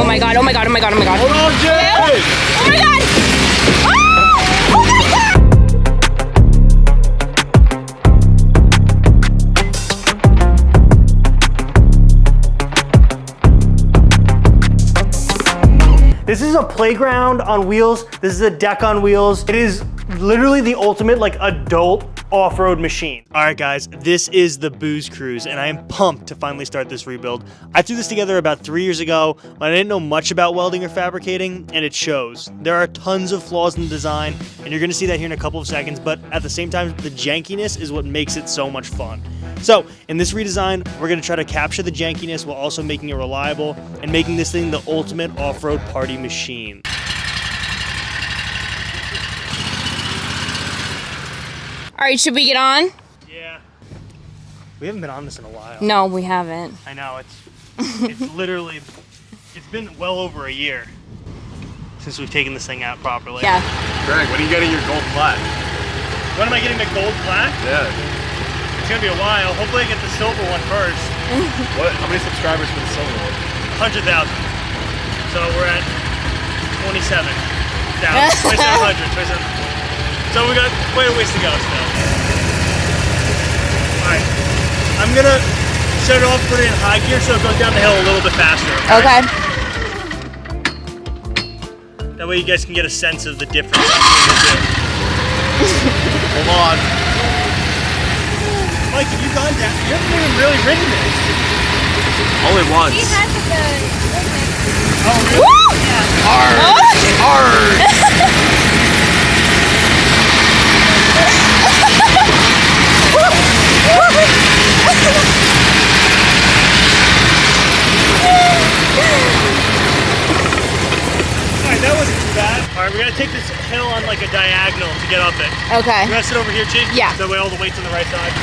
Oh my god, oh my god, oh my god, oh my god. Hold on, Jay! Oh my god! Ah! Oh my god! This is a playground on wheels. This is a deck on wheels. It is literally the ultimate like adult off-road machine. All right, guys, this is the Booze Cruise, and I am pumped to finally start this rebuild. I threw this together about 3 years ago when I didn't know much about welding or fabricating, and it shows. There are tons of flaws in the design, and you're gonna see that here in a couple of seconds, but at the same time, the jankiness is what makes it so much fun. So, in this redesign, we're gonna try to capture the jankiness while also making it reliable and making this thing the ultimate off-road party machine. All right, should we get on? Yeah. We haven't been on this in a while. No, we haven't. I know, it's literally, it's been well over a year since we've taken this thing out properly. Yeah. Greg, when are you getting your gold plaque? When am I getting the gold plaque? Yeah. It's gonna be a while. Hopefully I get the silver one first. What? How many subscribers for the silver one? 100,000. So we're at 27,000. 2,700. So we got quite a ways to go still. Alright. I'm gonna shut it off, put it in high gear so it goes down the hill a little bit faster. Okay. That way you guys can get a sense of the difference between the two. Hold on. Mike, have you gone down? You haven't even really ridden this. Only once. He has a good Oh, really? Woo! Hard. Alright, that wasn't too bad. Alright, we're gonna take this hill on like a diagonal to get up it. Okay. You wanna sit over here, Chief? Yeah. That way all the weight's on the right side.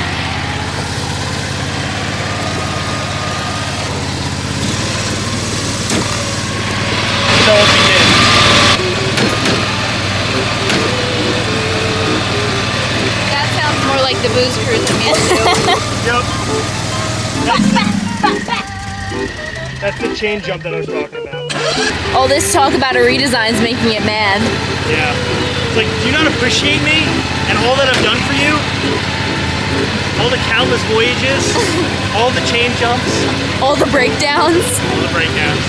So if you did. That sounds more like the Booze Cruise than me too. Yep. That's the chain jump that I was talking about. All this talk about a redesign is making it mad. Yeah. It's like, do you not appreciate me and all that I've done for you? All the countless voyages, all the chain jumps, All the breakdowns. all the breakdowns.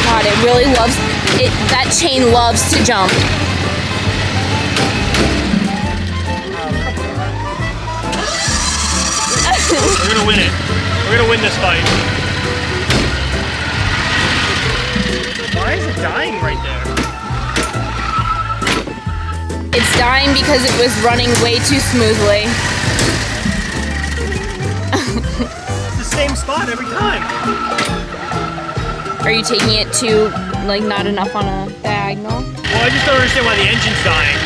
God, it really loves it. That chain loves to jump. We're gonna win it. We're gonna win this fight. Why is it dying right there? It's dying because it was running way too smoothly. It's the same spot every time. Are you taking it to like not enough on a diagonal? Well, I just don't understand why the engine's dying.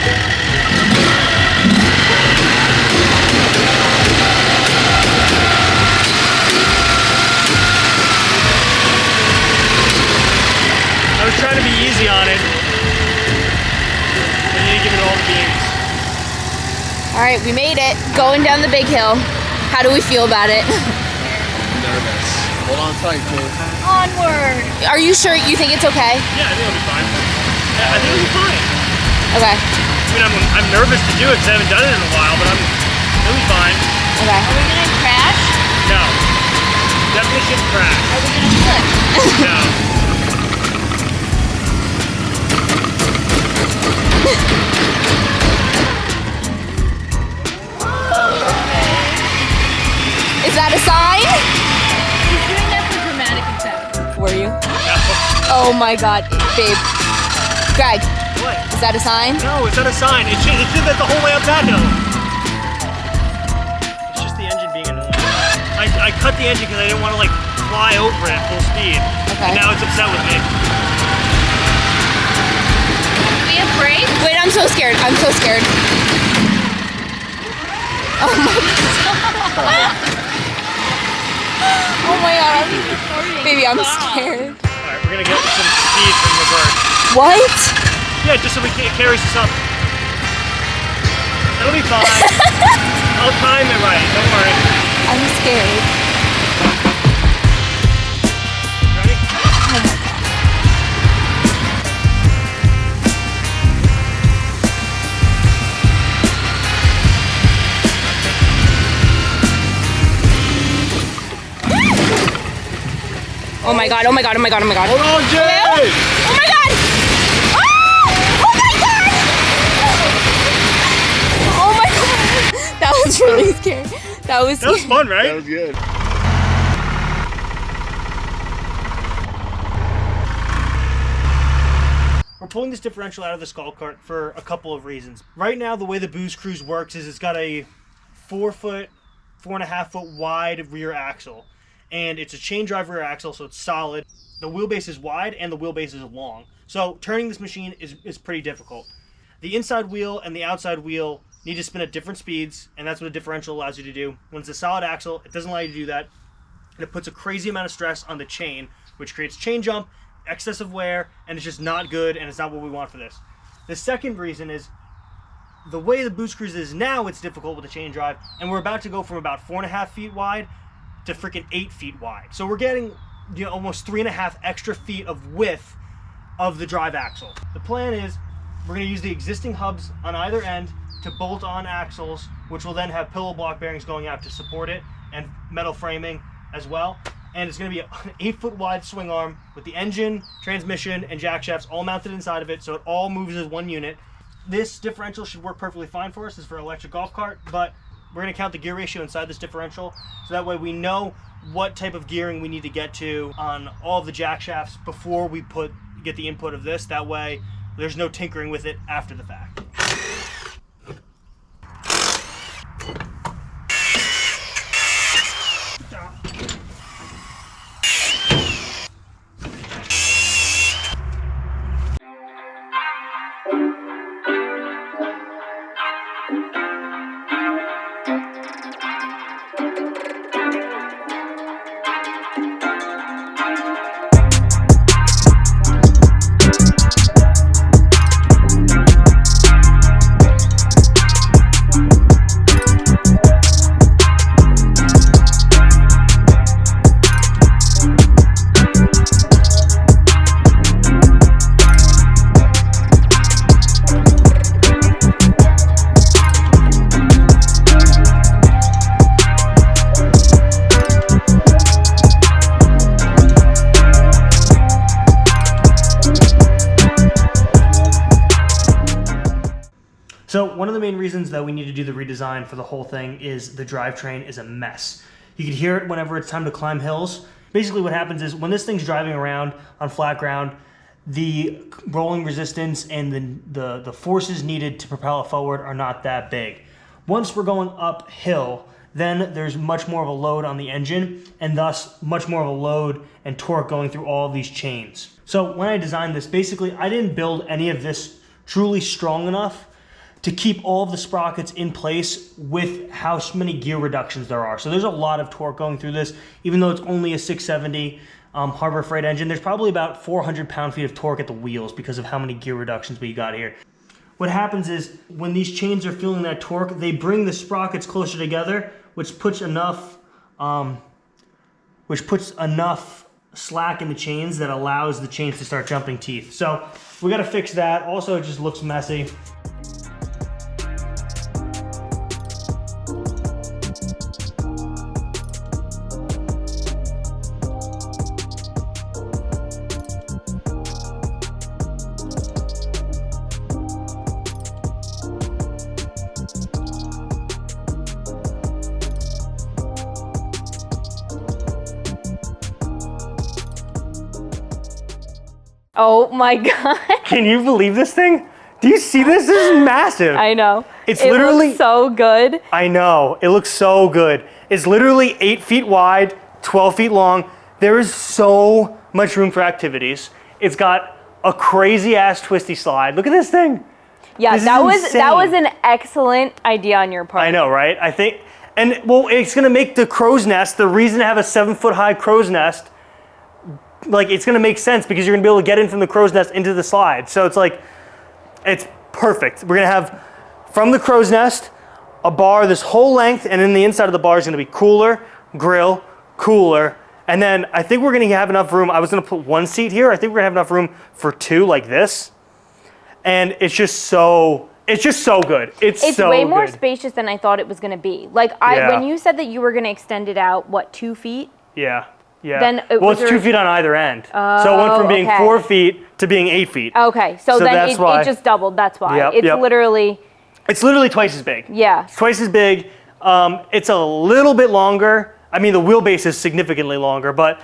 I was trying to be easy on it. But you need to give it all the beans. All right, we made it. Going down the big hill. How do we feel about it? Nervous. Hold on tight, Jay. Onward. Are you sure you think it's okay? Yeah, I think it'll be fine. Yeah, I think it'll be fine. Okay. I mean, I'm nervous to do it because I haven't done it in a while, but it'll be fine. Okay. Are we gonna crash? No. Definitely shouldn't crash. Are we gonna flip? No. Is that a sign? He's doing that for dramatic effect. Were you? No. Oh my God, babe. Greg, What? is that a sign? No, it's not a sign. It did that the whole way up that hill. It's just the engine being annoying. I cut the engine because I didn't want to like fly over it at full speed. Okay. And now it's upset with me. Do we have brakes? Wait, I'm so scared. I'm so scared. Oh my Oh my God. Baby, I'm scared. Alright, we're gonna get some speed from reverse. What? Yeah, just so we can carry us up. It'll be fine. I'll time it right, don't worry. I'm scared. Oh my god, oh my god, oh my god, oh my god. Hold on, Jay! Oh my god! Ah! Oh my god! Oh my god! That was really scary. That was That was fun, right? That was good. We're pulling this differential out of the skull cart for a couple of reasons. Right now, the way the Booze Cruise works is it's got a 4 foot, 4.5 foot wide rear axle. And it's a chain drive rear axle, so it's solid. The wheelbase is wide and the wheelbase is long. So turning this machine is pretty difficult. The inside wheel and the outside wheel need to spin at different speeds, and that's what a differential allows you to do. When it's a solid axle, it doesn't allow you to do that. And it puts a crazy amount of stress on the chain, which creates chain jump, excessive wear, and it's just not good, and it's not what we want for this. The second reason is the way the Booze Cruise is now, it's difficult with the chain drive, and we're about to go from about 4.5 feet wide to freaking 8 feet wide. So we're getting, you know, almost 3.5 extra feet of width of the drive axle. The plan is we're going to use the existing hubs on either end to bolt on axles, which will then have pillow block bearings going out to support it, and metal framing as well. And it's going to be an 8 foot wide swing arm with the engine, transmission, and jack shafts all mounted inside of it, so it all moves as one unit. This differential should work perfectly fine for us. It's for an electric golf cart, but we're going to count the gear ratio inside this differential, so that way we know what type of gearing we need to get to on all of the jack shafts before we get the input of this. That way there's no tinkering with it after the fact. So one of the main reasons that we need to do the redesign for the whole thing is the drivetrain is a mess. You can hear it whenever it's time to climb hills. Basically what happens is when this thing's driving around on flat ground, the rolling resistance and the forces needed to propel it forward are not that big. Once we're going uphill, then there's much more of a load on the engine, and thus much more of a load and torque going through all of these chains. So when I designed this, basically I didn't build any of this truly strong enough to keep all of the sprockets in place with how many gear reductions there are. So there's a lot of torque going through this, even though it's only a 670 Harbor Freight engine. There's probably about 400 pound-feet of torque at the wheels because of how many gear reductions we got here. What happens is when these chains are feeling that torque, they bring the sprockets closer together, which puts enough slack in the chains that allows the chains to start jumping teeth. So we got to fix that. Also, it just looks messy. Oh my god. Can you believe this thing? Do you see this? This is massive. I know. It's literally looks so good. I know. It looks so good. It's literally 8 feet wide, 12 feet long. There is so much room for activities. It's got a crazy ass twisty slide. Look at this thing. Yeah, This is that insane. was an excellent idea on your part. I know, right? I think, and well, it's gonna make the crow's nest, the reason to have a 7 foot high crow's nest, like it's gonna make sense because you're gonna be able to get in from the crow's nest into the slide. So it's like, it's perfect. We're gonna have from the crow's nest a bar this whole length, and in the inside of the bar is gonna be cooler, grill, cooler, and then I think we're gonna have enough room. I was gonna put one seat here. I think we're gonna have enough room for two like this, and it's just so good. It's so way more good. spacious than I thought it was gonna be. Like Yeah. when you said that you were gonna extend it out, what, 2 feet? Yeah. Yeah. Then well, it's 2 feet on either end. So it went from being okay. 4 feet to being 8 feet. Okay, so then that's why. it just doubled. That's why. Yep, It's yep. literally. It's literally twice as big. Yeah. It's twice as big. It's a little bit longer. I mean, the wheelbase is significantly longer, but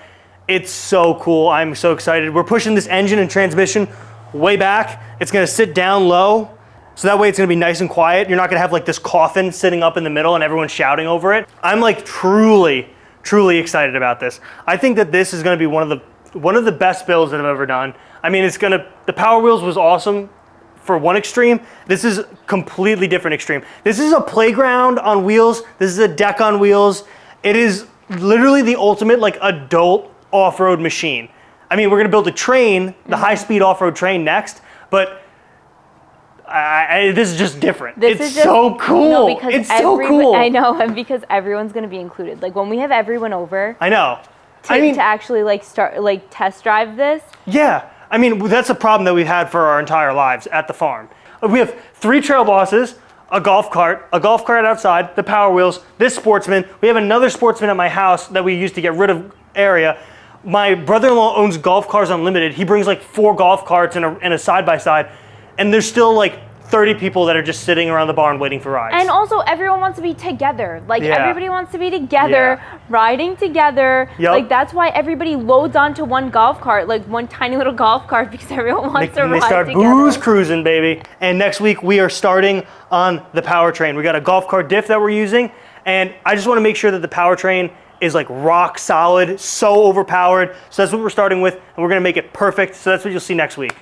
it's so cool. I'm so excited. We're pushing this engine and transmission way back. It's gonna sit down low, so that way it's gonna be nice and quiet. You're not gonna have like this coffin sitting up in the middle and everyone shouting over it. I'm like truly excited about this. I think that this is gonna be one of the best builds that I've ever done. I mean, the Power Wheels was awesome for one extreme. This is completely different extreme. This is a playground on wheels. This is a deck on wheels. It is literally the ultimate like adult off-road machine. I mean, we're gonna build a train, the high-speed off-road train next, but this is just different. It's so cool. No, because it's so cool. I know, and because everyone's gonna be included. Like when we have everyone over. I know. To actually like test drive this. Yeah. I mean, that's a problem that we've had for our entire lives at the farm. We have 3 trail bosses, a golf cart outside, the Power Wheels, this Sportsman. We have another Sportsman at my house that we used to get rid of area. My brother-in-law owns Golf Cars Unlimited. He brings like 4 golf carts and a side-by-side, and there's still like 30 people that are just sitting around the barn waiting for rides. And also, everyone wants to be together. Like, Yeah. everybody wants to be together, riding together. Yep. Like, that's why everybody loads onto one golf cart, like one tiny little golf cart, because everyone wants to ride They start together. booze cruising, baby. And next week, we are starting on the powertrain. We got a golf cart diff that we're using, and I just want to make sure that the powertrain is like rock solid, so overpowered. So that's what we're starting with, and we're gonna make it perfect. So that's what you'll see next week.